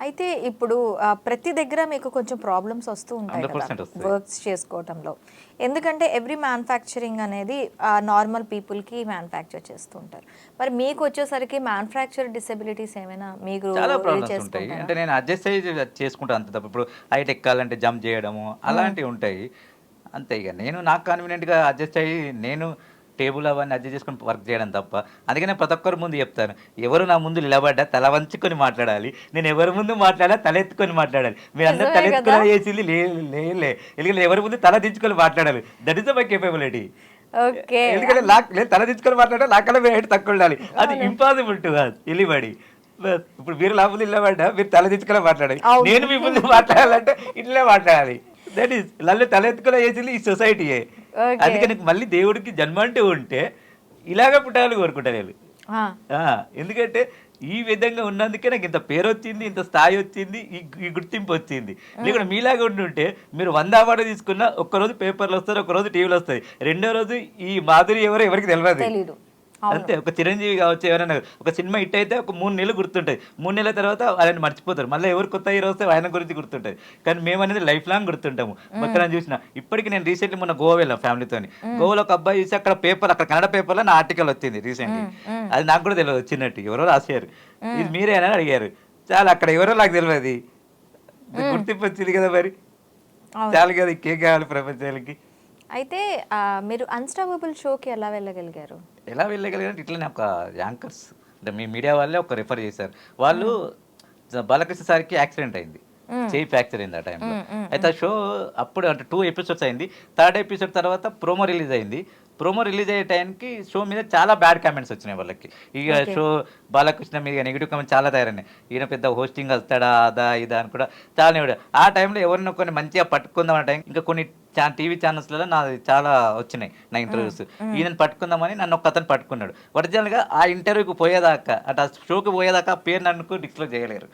అయితే ఇప్పుడు ప్రతి దగ్గర మీకు కొంచెం ప్రాబ్లమ్స్ వస్తూ ఉంటాయి కదా 100% వస్తాయి. వర్క్స్ చేసుకోవటంలో. ఎందుకంటే ఎవ్రీ మ్యానుఫ్యాక్చరింగ్ అనేది నార్మల్ పీపుల్కి మ్యానుఫ్యాక్చర్ చేస్తూ ఉంటారు. మరి మీకు వచ్చేసరికి మ్యానుఫ్యాక్చర్ డిసెబిలిటీస్ ఏమైనా మీరు చాలా ఇది ప్రాబ్లమ్స్ ఉంటాయి. చేసుకుంటారా? అంటే నేను అడ్జస్ట్ అయ్యి చేసుకుంటా అంతే తప్ప ఇప్పుడు హైట్ ఎక్కాలంటే జంప్ చేయడము అలాంటివి ఉంటాయి. అంతే ఇక నేను నాకు కన్వీనియంట్‌గా అడ్జస్ట్ అయ్యి నేను టేబుల్ అవన్నీ అడ్జస్ట్ చేసుకొని వర్క్ చేయడం తప్ప. అందుకనే ప్రతి ఒక్కరి ముందు చెప్తాను. ఎవరు నా ముందు నిలబడ్డా తల వంచుకొని మాట్లాడాలి. నేను ఎవరి ముందు మాట్లాడా తలెత్తుకొని మాట్లాడాలి. మీరందరూ నిజమే కదా! తలెత్తుకునే చేసింది లేదులే. ఎందుకంటే ఎవరి ముందు తల దించుకొని మాట్లాడాలి. That is my capability. Okay. ఎందుకంటే నేను తల దించుకొని మాట్లాడా నాకన్నా మీరు హైట్ తక్కువ ఉండాలి. అది ఇంపాసిబుల్ టు అస్ ఎలిబడి. ఇప్పుడు మీరు నా ముందు నిలబడ్డా మీరు తల దించుకునే మాట్లాడాలి. అవును. నేను మీ ముందు మాట్లాడాలంటే ఇట్లే మాట్లాడాలి. దట్ ఈస్ నన్ను తలెత్తుకునే చేసింది ఈ సొసైటీయే. ఓకే. అందుకే నీకు మళ్ళీ దేవుడికి జన్మ అంటూ ఉంటే ఇలాగే పుట్టాలని కోరుకుంటా నేను. ఆ, ఎందుకంటే ఈ విధంగా ఉన్నందుకే నాకు ఇంత పేరు వచ్చింది, ఇంత స్థాయి వచ్చింది, ఈ గుర్తింపు వచ్చింది. లేకుంటే మీలాగా ఉంటుంటే మీరు 100 అవార్డు తీసుకున్నా ఒక్కరోజు పేపర్లు వస్తారు, ఒక్కరోజు టీవీలో వస్తాయి. రెండో రోజు ఈ మాధురి ఎవరో ఎవరికి తెలియదు. తెలీదు. అంతే. ఒక చిరంజీవి కావచ్చు, ఎవరైనా ఒక సినిమా హిట్ అయితే ఒక 3 నెలలు గుర్తుంటాయి. 3 నెలల తర్వాత ఆయన మర్చిపోతారు. మళ్ళీ ఎవరు కొత్త హీరో వస్తే ఆయన గురించి గుర్తుంటుంది. కానీ మేము అనేది లైఫ్ లాంగ్ గుర్తుంటాము. ఎక్కడ చూసినా ఇప్పటికి నేను రీసెంట్లీ మొన్న గోవా వెళ్ళాం ఫ్యామిలీతోని. గోవాలో ఒక అబ్బాయి చూసి అక్కడ కన్నడ పేపర్లో నా ఆర్టికల్ వచ్చింది రీసెంట్లీ. అది నాకు కూడా తెలియదు వచ్చినట్టు. ఎవరో రాశారు, ఇది మీరేనా అని అడిగారు. చాలా అక్కడ ఎవరో నాకు తెలియదు. గుర్తింపు వచ్చింది కదా మరి. చాలు కదా, ఇంకేం కావాలి ప్రపంచానికి. అయితే మీరు అన్స్టాపబుల్ షోకి ఎలా వెళ్ళగలిగారు? ఎలా వెళ్ళగలిగారంటే ఇట్లనే ఒక యాంకర్స్ అంటే మీ మీడియా వాళ్ళే ఒక రిఫర్ చేశారు. వాళ్ళు బాలకృష్ణ సార్కి యాక్సిడెంట్ అయింది, చేయి ఫ్రాక్చర్ అయింది ఆ టైంలో. అయితే ఆ షో అప్పుడు అంటే 2 ఎపిసోడ్స్ అయింది. 3rd ఎపిసోడ్ తర్వాత ప్రోమో రిలీజ్ అయింది. ప్రోమో రిలీజ్ అయ్యే టైంకి షో మీద చాలా బ్యాడ్ కామెంట్స్ వచ్చినాయి వాళ్ళకి. ఇక షో బాలకృష్ణ మీద నెగిటివ్ కామెంట్స్ చాలా తయారైనాయి. ఈయన పెద్ద హోస్టింగ్ వస్తాడా అదా ఇదా అని కూడా చాలా. ఆ టైంలో ఎవరినో కొన్ని మంచిగా పట్టుకుందాం అనే టైం ఇంకా కొన్ని టీవీ ఛానల్స్లలో నాది చాలా వచ్చినాయి నా ఇంటర్వ్యూస్. ఈయనను పట్టుకుందామని నన్ను ఒక అతను పట్టుకున్నాడు. ఒరిజినల్గా ఆ ఇంటర్వ్యూకి పోయేదాకా అంటే ఆ షోకి పోయేదాకా పేరు నన్ను డిస్క్లోజ్ చేయలేరు.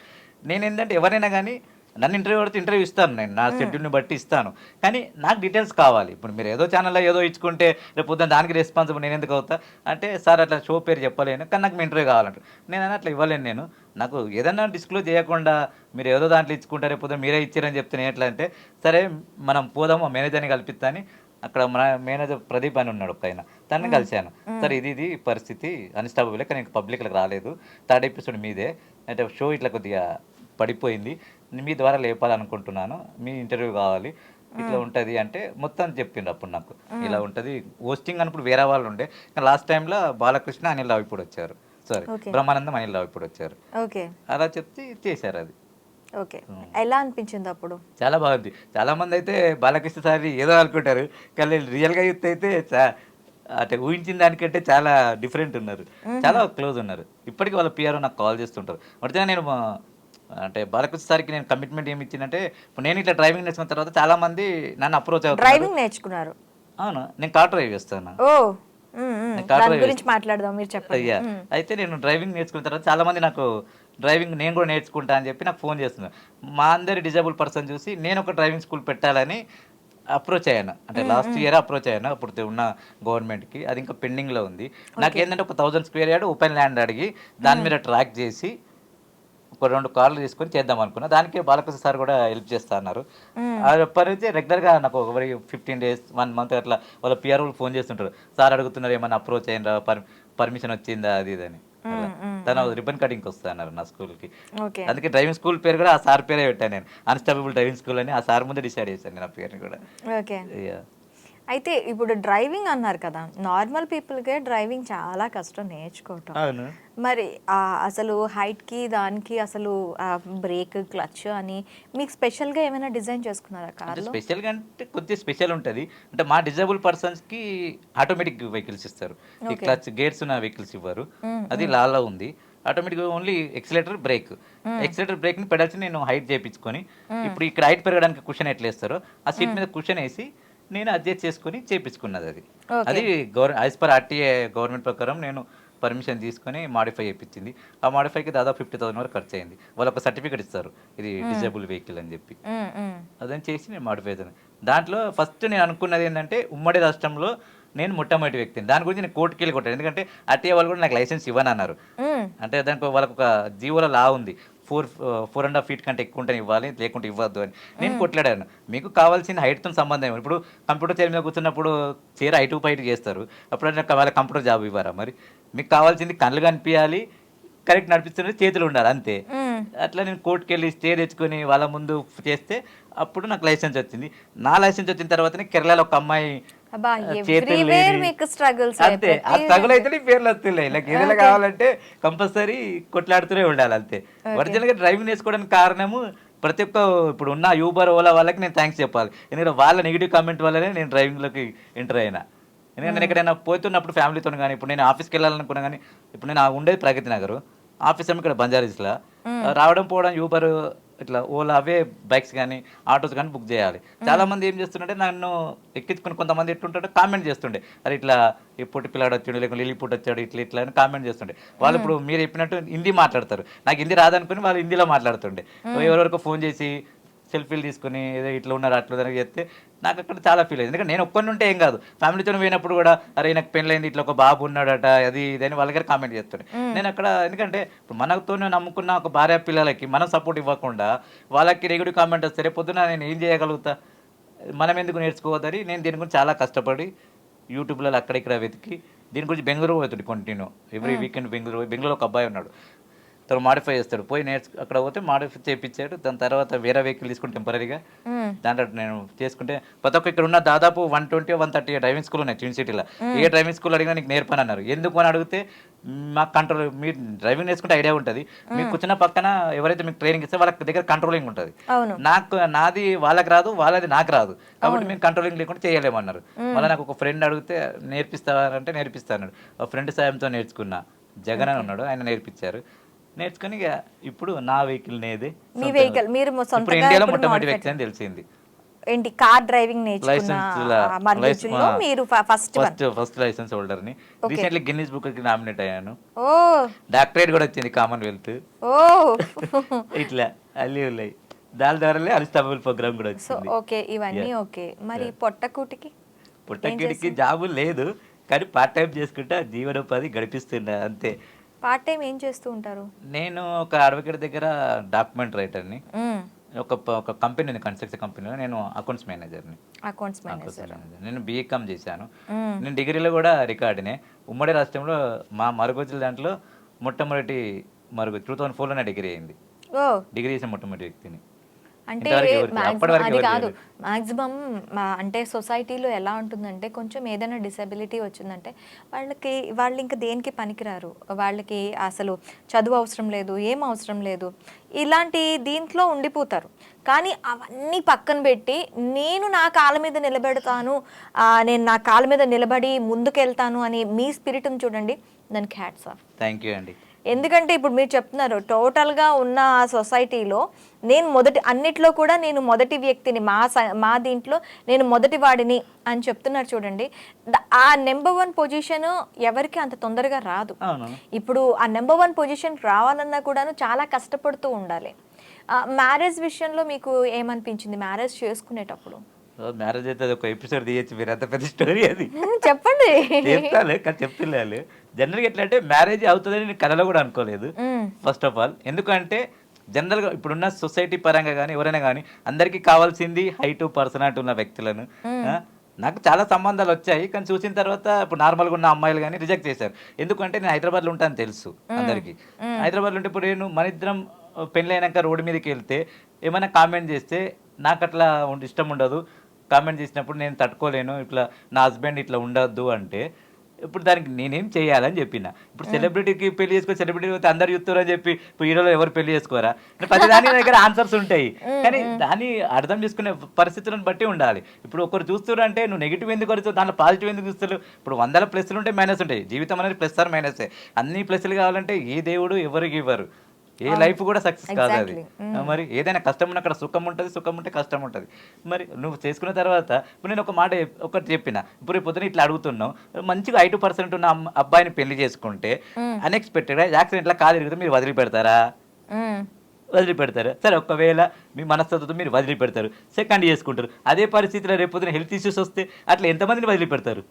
నేను ఏంటంటే ఎవరైనా కానీ నన్ను ఇంటర్వ్యూ పడితే ఇంటర్వ్యూ ఇస్తాను, నేను నా షెడ్యూల్ని బట్టి ఇస్తాను. కానీ నాకు డీటెయిల్స్ కావాలి. ఇప్పుడు మీరు ఏదో ఛానల్లో ఏదో ఇచ్చుకుంటే రేపు పొద్దున దానికి రెస్పాన్సిబుల్ నేను ఎందుకు అవుతా అంటే సార్ అట్లా షో పేరు చెప్పలేను కానీ నాకు మీ ఇంటర్వ్యూ కావాలంటారు. నేను అట్లా ఇవ్వలేను. నాకు ఏదన్నా డిస్క్లోజ్ చేయకుండా మీరు ఏదో దాంట్లో ఇచ్చుకుంటారు, రేపు పొద్దున మీరే ఇచ్చారని చెప్తే నేను ఎట్లా అంటే సరే మనం పోదాము ఆ మేనేజర్ని కల్పిస్తాను. అక్కడ మన మేనేజర్ ప్రదీప్ అని ఉన్నాడు ఒక ఆయన, తనని కలిశాను. సరే ఇది పరిస్థితి అన్స్టాపబుల్ కానీ పబ్లిక్లకు రాలేదు. 3rd ఎపిసోడ్ మీదే అంటే షో ఇట్లా కొద్దిగా పడిపోయింది, మీ ద్వారా లేపాలనుకుంటున్నాను, మీ ఇంటర్వ్యూ కావాలి, ఇట్లా ఉంటుంది అంటే మొత్తం చెప్పిండు. అప్పుడు నాకు ఇలా ఉంటుంది హోస్టింగ్ అన్నప్పుడు వేరే వాళ్ళు ఉండే. కానీ లాస్ట్ టైంలో బాలకృష్ణ అనిల్ రావు ఇప్పుడు వచ్చారు, సారీ బ్రహ్మానందం అనిల్ రావు ఇప్పుడు వచ్చారు. అలా చెప్తే చేశారు అది. ఓకే, ఎలా అనిపించింది అప్పుడు? చాలా బాగుంది. చాలా మంది అయితే బాలకృష్ణ సార్ ఏదో అనుకుంటారు కానీ రియల్గా యూత్ అయితే అంటే ఊహించిన దానికంటే చాలా డిఫరెంట్ ఉన్నారు, చాలా క్లోజ్ ఉన్నారు. ఇప్పటికీ వాళ్ళ పిఆర్ నాకు కాల్ చేస్తుంటారు. మొదటిగా నేను అంటే బాలకృష్ణ సార్కి నేను కమిట్మెంట్ ఏమి ఇచ్చిందంటే ఇప్పుడు నేను ఇట్లా డ్రైవింగ్ నేర్చుకున్న తర్వాత చాలా మంది నన్ను అప్రోచ్ అవుతారు. డ్రైవింగ్ నేర్చుకున్నారు? అవును, నేను కార్ డ్రైవ్ చేస్తాను. దాని గురించి మాట్లాడదాం, మీరు చెప్పండి. అయితే నేను డ్రైవింగ్ నేర్చుకున్న తర్వాత చాలా మంది నాకు డ్రైవింగ్ నేను కూడా నేర్చుకుంటా అని చెప్పి నాకు ఫోన్ చేస్తున్నారు. మా అందరి డిజేబుల్ పర్సన్ చూసి నేను ఒక డ్రైవింగ్ స్కూల్ పెట్టాలని అప్రోచ్ అయ్యాను. అంటే లాస్ట్ ఇయర్ అప్రోచ్ అయ్యాను అప్పుడు ఉన్న గవర్నమెంట్కి. అది ఇంకా పెండింగ్లో ఉంది. నాకేంటంటే ఒక 1000 స్క్వేర్ యార్డ్ ఓపెన్ ల్యాండ్ అడిగి దాని మీద ట్రాక్ చేసి ఒక 2 కార్లు తీసుకొని చేద్దాం అనుకున్నా. దానికి బాలకృష్ణ సార్ కూడా హెల్ప్ చేస్తా అన్నారు. అప్పటి నుంచి రెగ్యులర్గా నాకు ఒక 15 days 1 month అట్లా వాళ్ళ పిఆర్ వాళ్ళు ఫోన్ చేస్తుంటారు, సార్ అడుగుతున్నారు ఏమన్నా అప్రోచ్ అయ్యిందా, పర్మిషన్ వచ్చిందా అది ఇది అని. తను రిబన్ కటింగ్కి వస్తా అన్నారు నా స్కూల్కి. అందుకే డ్రైవింగ్ స్కూల్ పేరు కూడా ఆ సార్ పేరే పెట్టాను నేను, అన్స్టాపబుల్ డ్రైవింగ్ స్కూల్ అని. ఆ సార్ ముందే డిసైడ్ చేశాను నేను ఆ పేరుని కూడా. అయితే ఇప్పుడు డ్రైవింగ్ అన్నారు కదా, నార్మల్ పీపుల్కే డ్రైవింగ్ చాలా కష్టం నేర్చుకోవటం. అవును. మరి అసలు హైట్కి దానికి అసలు బ్రేక్ క్లచ్ అని మీకు స్పెషల్గా ఏమైనా డిజైన్ చేసుకున్నారా కార్? స్పెషల్గా అంటే కొద్దిగా స్పెషల్ ఉంటుంది. అంటే మా డిజేబుల్ పర్సన్స్కి ఆటోమేటిక్ వెహికల్స్ ఇస్తారు, ఈ క్లచ్ గేర్స్ ఉన్న వెహికల్స్ ఇవ్వరు. అది లాలో ఉంది. ఆటోమేటిక్గా ఓన్లీ ఎక్సిలేటర్ బ్రేక్. ఎక్సిలేటర్ బ్రేక్ని పెడాల్సి నేను హైట్ చేయించుకొని ఇప్పుడు ఇక్కడ హైట్ పెరగడానికి కుషన్ ఎట్లా వేస్తారో ఆ సీట్ మీద కుషన్ వేసి నేను అడ్జస్ట్ చేసుకుని చేయించుకున్నది. అది యాజ్ పర్ ఆర్టీఏ గవర్నమెంట్ ప్రకారం నేను పర్మిషన్ తీసుకొని మాడిఫై చేయించింది. ఆ మాడిఫైకి దాదాపు 50,000 వరకు ఖర్చు అయింది. వాళ్ళు ఒక సర్టిఫికేట్ ఇస్తారు ఇది డిజేబుల్ వెహికల్ అని చెప్పి, అదని చేసి నేను మాడిఫై చేశాను. దాంట్లో ఫస్ట్ నేను అనుకున్నది ఏంటంటే ఉమ్మడి రాష్ట్రంలో నేను మొట్టమొదటి వ్యక్తిని. దాని గురించి నేను కోర్టుకి వెళ్ళి కొట్టాను. ఎందుకంటే ఆర్టీఏ వాళ్ళు కూడా నాకు లైసెన్స్ ఇవ్వని అన్నారు. అంటే దానికి వాళ్ళకు ఒక జీవోల లా ఉంది, 4.5 feet కంటే ఎక్కువ ఉంటే ఇవ్వాలి, లేకుంటే ఇవ్వద్దు అని నేను కొట్లాడాను. మీకు కావాల్సిన హైట్తో సంబంధం ఏమి? ఇప్పుడు కంప్యూటర్ చైర్ మీద కూర్చున్నప్పుడు చైర్ హైట్ పైట్ చేస్తారు, అప్పుడు వాళ్ళ కంప్యూటర్ జాబ్ ఇవ్వరా? మరి మీకు కావాల్సింది కళ్ళు కనిపించాలి, కరెక్ట్ నడిపిస్తున్నది చేతులు ఉండాలి, అంతే. అట్లా నేను కోర్టుకి వెళ్ళి స్టే తెచ్చుకొని వాళ్ళ ముందు చేస్తే అప్పుడు నాకు లైసెన్స్ వచ్చింది. నా లైసెన్స్ వచ్చిన తర్వాతనే కేరళలో ఒక అమ్మాయి అబ్బా, చేతులు everywhere లేని- మీకు struggles అంతే, ఆ స్ట్రగుల్ అయితే నీ పేర్లు వస్తున్నాయి. నాకు ఏదైనా కావాలంటే కంపల్సరీ కొట్లాడుతూనే ఉండాలి, అంతే. ఒరిజినల్ గా డ్రైవింగ్ నేర్చుకోవడానికి కారణము ప్రతి ఒక్క ఇప్పుడు ఉన్న యూబర్ ఓలా వాళ్ళకి నేను థ్యాంక్స్ చెప్పాలి. ఎందుకంటే వాళ్ళ నెగిటివ్ కామెంట్ వల్లనే నేను డ్రైవింగ్లోకి ఎంటర్ అయినా. ఎందుకంటే నేను ఎక్కడైనా పోతున్నప్పుడు ఫ్యామిలీతో కానీ, ఇప్పుడు నేను ఆఫీస్కి వెళ్ళాలనుకున్నా కానీ, ఇప్పుడు నేను ఉండేది ప్రగతి నగర్, ఆఫీస్ ఏమో ఇక్కడ బంజారీస్లో, రావడం పోవడం యూబర్ ఇట్లా ఓలా అవే బైక్స్ కానీ ఆటోస్ కానీ బుక్ చేయాలి. చాలా మంది ఏం చేస్తుంటే నన్ను ఎక్కించుకుని కొంతమంది ఎట్లుంటాడో కామెంట్ చేస్తుండే, అరే ఇట్లా ఈ పొట్టి పిల్లాడు వచ్చాడు, లేకపోతే లిల్లీ పుట్ వచ్చాడు, ఇట్లా ఇట్లా అని కామెంట్ చేస్తుండే. వాళ్ళు ఇప్పుడు మీరు చెప్పినట్టు హిందీ మాట్లాడతారు, నాకు హిందీ రాదనుకుని వాళ్ళు హిందీలో మాట్లాడుతుండే. ఎవరెవరికో ఫోన్ చేసి సెల్ఫీలు తీసుకుని ఏదో ఇట్లా ఉన్నారు అట్లా ఉన్నారు చెప్తే నాకు అక్కడ చాలా ఫీల్ అయింది. ఎందుకంటే నేను ఒక్కరిని ఉంటే ఏం కాదు, ఫ్యామిలీతో పోయినప్పుడు కూడా అరే నాకు పెళ్ళైంది, ఇట్లా ఒక బాబు ఉన్నాడట, అది ఇదని వాళ్ళ దగ్గర కామెంట్ చేస్తుండే. నేను అక్కడ ఎందుకంటే ఇప్పుడు మనతోనే నమ్ముకున్న ఒక భార్య పిల్లలకి మనం సపోర్ట్ ఇవ్వకుండా వాళ్ళకి నెగిటివ్ కామెంట్ వస్తే రేపు పొద్దున నేను ఏం చేయగలుగుతా? మనం ఎందుకు నేర్చుకోవద్దని నేను దీని గురించి చాలా కష్టపడి యూట్యూబ్లో అక్కడ ఇక్కడ వెతికి దీని గురించి బెంగళూరు పోతుంది కంటిన్యూ. ఎవ్రీ వీకెండ్ బెంగళూరులో ఒక అబ్బాయి ఉన్నాడు, తను మాడిఫై చేస్తాడు, పోయి అక్కడ పోతే మాడిఫై చేయించాడు. దాని తర్వాత వేరే వెహికల్ తీసుకుని టెంపరీగా దాంట్లో నేను చేసుకుంటే ప్రతి ఒక్క ఇక్కడ ఉన్న దాదాపు 120 130 డ్రైవింగ్ స్కూల్ ఉన్నాయి ట్విన్ సిటీలో. ఏ డ్రైవింగ్ స్కూల్ అడిగినా నీకు నేర్పని అన్నారు. ఎందుకు అని అడిగితే మాకు కంట్రోల్, మీరు డ్రైవింగ్ నేర్చుకుంటే ఐడియా ఉంటుంది, మీకు కూర్చున్న పక్కన ఎవరైతే మీకు ట్రైనింగ్ ఇస్తే వాళ్ళ దగ్గర కంట్రోలింగ్ ఉంటుంది. నాది వాళ్ళకి రాదు, వాళ్ళది నాకు రాదు, కాబట్టి మేము కంట్రోలింగ్ లేకుండా చేయలేమన్నారు. మళ్ళీ నాకు ఒక ఫ్రెండ్ అడిగితే నేర్పిస్తారంటే నేర్పిస్తాను. ఒక ఫ్రెండ్ సాయంతో నేర్చుకున్నా, జగన్ అని ఉన్నాడు, ఆయన నేర్పించారు. నేర్చుకుని ఇక ఇప్పుడు నా వెహికల్ నేది, మీ వెహికల్ మీరు ఇప్పుడు ఇండియాలో మొట్టమొదటి వ్యక్తి అని తెలిసింది. ఏంటి కార్ డ్రైవింగ్ నేర్చుకున్నా మీరు ఫస్ట్ లైసెన్స్ హోల్డర్ ని. రీసెంట్లీ గిన్నిస్ బుక్ కి నామినేట్ అయ్యాను. ఓ, డాక్టరేట్ కూడా వచ్చింది, కామన్వెల్త్. ఓ ఇట్లా అల్లి ఉన్నాయి. దాని ద్వారానే అన్స్టాపబుల్ ప్రోగ్రామ్ కూడా వచ్చింది. ఓకే, ఇవన్నీ ఓకే. మరి పొట్టకూటికి జాబు లేదు, కానీ పార్ట్ టైం చేసుకుంటా జీవనోపాధి గడిపిస్తున్నా, అంతే. పార్ట్ టైం ఏం చేస్తూ ఉంటారు? నేను ఒక అడ్వకేట్ దగ్గర డాక్యుమెంట్ రైటర్ని. ఒక కంపెనీ ఉంది, కన్స్ట్రక్షన్ కంపెనీలో నేను అకౌంట్స్ మేనేజర్ని. నేను బీకామ్ చేశాను. నేను డిగ్రీలో కూడా రికార్డునే. ఉమ్మడి రాష్ట్రంలో మా మరుగుజ్జుల దాంట్లో మొట్టమొదటి మరుగు 2004లోనే డిగ్రీ అయింది. డిగ్రీ చేసిన మొట్టమొదటి వ్యక్తిని. అంటే అది కాదు, మ్యాక్సిమం అంటే సొసైటీలో ఎలా ఉంటుందంటే కొంచెం ఏదైనా డిసెబిలిటీ వచ్చిందంటే వాళ్ళు ఇంకా దేనికి పనికిరారు, వాళ్ళకి అసలు చదువు అవసరం లేదు, ఏం అవసరం లేదు, ఇలాంటి దీంట్లో ఉండిపోతారు. కానీ అవన్నీ పక్కన పెట్టి నేను నా కాళ్ళ మీద నిలబెడతాను, నేను నా కాళ్ళ మీద నిలబడి ముందుకెళ్తాను అని మీ స్పిరిట్ని చూడండి, దానికి హ్యాట్స్ ఆఫ్. థ్యాంక్ యూ అండి. ఎందుకంటే ఇప్పుడు మీరు చెప్తున్నారు టోటల్గా ఉన్న ఆ సొసైటీలో నేను అన్నిట్లో కూడా నేను మొదటి వ్యక్తిని, మా దీంట్లో నేను మొదటి వాడిని అని చెప్తున్నారు చూడండి. ఆ నెంబర్ 1 పొజిషన్ ఎవరికి అంత తొందరగా రాదు. ఇప్పుడు ఆ నెంబర్ 1 పొజిషన్ రావాలన్నా కూడాను చాలా కష్టపడుతూ ఉండాలి. మ్యారేజ్ విషయంలో మీకు ఏమనిపించింది మ్యారేజ్ చేసుకునేటప్పుడు? మ్యారేజ్ అయితే అది ఒక ఎపిసోడ్ తీయచ్చు, మీరు అంత పెద్ద స్టోరీ అది చెప్పండి. చెప్తాను కానీ చెప్తున్నాను. జనరల్గా ఎట్లా అంటే మ్యారేజ్ అవుతుందని నేను కళలో కూడా అనుకోలేదు ఫస్ట్ ఆఫ్ ఆల్. ఎందుకంటే జనరల్గా ఇప్పుడున్న సొసైటీ పరంగా కానీ ఎవరైనా కానీ అందరికీ కావాల్సింది హైట్ పర్సనాలిటీ ఉన్న వ్యక్తులను. నాకు చాలా సంబంధాలు వచ్చాయి, కానీ చూసిన తర్వాత ఇప్పుడు నార్మల్గా ఉన్న అమ్మాయిలు కానీ రిజెక్ట్ చేశారు. ఎందుకంటే నేను హైదరాబాద్లో ఉంటాను తెలుసు అందరికీ. హైదరాబాద్లో ఉంటే ఇప్పుడు నేను మన ఇద్దరం పెళ్ళి అయినాక రోడ్డు మీదకి వెళ్తే ఏమైనా కామెంట్ చేస్తే నాకు అట్లా ఇష్టం ఉండదు. కామెంట్ చేసినప్పుడు నేను తట్టుకోలేను, ఇట్లా నా హస్బెండ్ ఇట్లా ఉండొద్దు అంటే ఇప్పుడు దానికి నేనేం చేయాలని చెప్పిన. ఇప్పుడు సెలబ్రిటీకి పెళ్లి చేసుకొని సెలబ్రిటీ పోతే అందరు చూస్తారు అని చెప్పి ఇప్పుడు హీరోలో ఎవరు పెళ్లి చేసుకోరా? ప్రతి దాని దగ్గర ఆన్సర్స్ ఉంటాయి, కానీ దాన్ని అర్థం చేసుకునే పరిస్థితులను బట్టి ఉండాలి. ఇప్పుడు ఒకరు చూస్తారు అంటే నువ్వు నెగిటివ్ ఎందుకు వరకు దాంట్లో పాజిటివ్ ఎందుకు చూస్తారు? ఇప్పుడు 100 ప్లస్లు ఉంటాయి, మైనస్ ఉంటాయి. జీవితం అనేది ప్లస్ ఆర్ మైనసే. అన్ని ప్లస్లు కావాలంటే ఏ దేవుడు ఎవరికి ఇవ్వరు, ఏ లైఫ్ కూడా సక్సెస్ కాదు అది. మరి ఏదైనా కష్టం ఉన్న అక్కడ సుఖం ఉంటుంది, సుఖం ఉంటే కష్టం ఉంటుంది. మరి నువ్వు చేసుకున్న తర్వాత ఇప్పుడు నేను ఒక మాట ఒకటి చెప్పిన, ఇప్పుడు పొద్దున ఇట్లా అడుగుతున్నావు, మంచిగా 5% ఉన్న అబ్బాయిని పెళ్లి చేసుకుంటే అన్ఎక్స్పెక్టెడ్గా యాక్సిడెంట్లా కాలు తిరిగితే మీరు వదిలిపెడతారా? వదిలిపెడతారు. సరే, ఒకవేళ మీ మనస్తత్వంతో మీరు వదిలిపెడతారు, సెకండ్ చేసుకుంటారు. అదే పరిస్థితిలో రేపు పొద్దున హెల్త్ ఇష్యూస్ వస్తే అట్లా ఎంతమందిని వదిలిపెడతారు?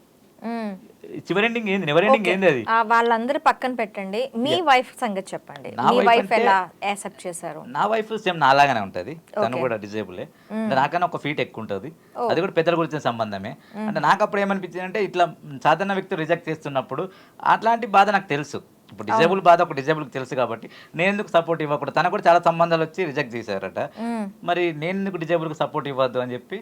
చివరి ఎండింగ్ ఏంది, నెవర్ ఎండింగ్ ఏంది అది. వాళ్ళందరూ పక్కన పెట్టండి, మీ వైఫ్ సంగతి చెప్పండి. నా మీ wife వైఫ్ అంటే- ఎలా యాక్సెప్ట్ చేశారు? నా వైఫ్ సేమ్ నాలాగానే ఉంటుంది, తను Okay. కూడా డిజేబులే. అంటే నాకన్నా ఒక ఫీట్ ఎక్కువ ఉంటుంది, అది కూడా పెద్దల గురించిన సంబంధమే. అంటే నాకు అప్పుడు ఏమనిపించింది అంటే ఇట్లా సాధారణ వ్యక్తులు రిజెక్ట్ చేస్తున్నప్పుడు అట్లాంటి బాధ నాకు తెలుసు. ఇప్పుడు డిజేబుల్ బాధ ఒక డిజేబుల్కి తెలుసు కాబట్టి నేను ఎందుకు సపోర్ట్ ఇవ్వకూడదు. తనకు కూడా చాలా సంబంధాలు వచ్చి రిజెక్ట్ చేశారట, మరి నేను ఎందుకు డిజేబుల్కి సపోర్ట్ ఇవ్వద్దు అని చెప్పి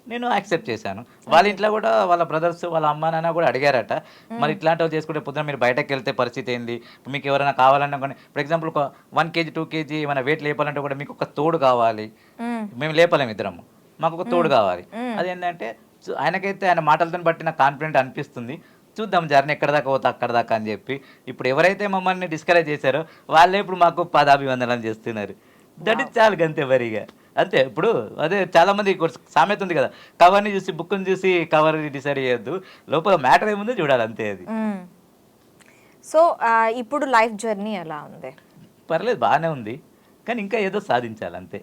నేను యాక్సెప్ట్ చేశాను. వాళ్ళ ఇంట్లో కూడా వాళ్ళ బ్రదర్స్ వాళ్ళ అమ్మ నాన్న కూడా అడిగారట, మరి ఇట్లాంటివి చేసుకుంటే పొద్దున మీరు బయటకు వెళ్తే పరిస్థితి ఏంది, మీకు ఎవరైనా కావాలన్నా కానీ ఫర్ ఎగ్జాంపుల్ ఒక 1 kg 2 kg ఏమైనా వెయిట్ లేపాలంటే కూడా మీకు ఒక తోడు కావాలి, మేము లేపలేము ఇద్దరము, మాకు ఒక తోడు కావాలి. అదేంటంటే ఆయనకైతే ఆయన మాటలతో బట్టి నాకు కాన్ఫిడెంట్ అనిపిస్తుంది. చూద్దాం జర్నీ ఎక్కడ దాకా పోతా అక్కడ దాకా అని చెప్పి. ఇప్పుడు ఎవరైతే మమ్మల్ని డిస్కరేజ్ చేశారో వాళ్ళే ఇప్పుడు మాకు పాదాభివందనాలు చేస్తున్నారు. దట్ ఇస్ చాలు అంతే వరిగా అంతే. ఇప్పుడు అదే చాలా మంది సామెత ఉంది కదా, కవర్ని చూసి బుక్ని చూసి కవర్ డిసైడ్ చేయొద్దు, లోపల మ్యాటర్ ఏముందో చూడాలి అంతే. అది సో ఇప్పుడు లైఫ్ జర్నీ ఎలా ఉంది? పర్లేదు బాగానే ఉంది, కానీ ఇంకా ఏదో సాధించాలి అంతే.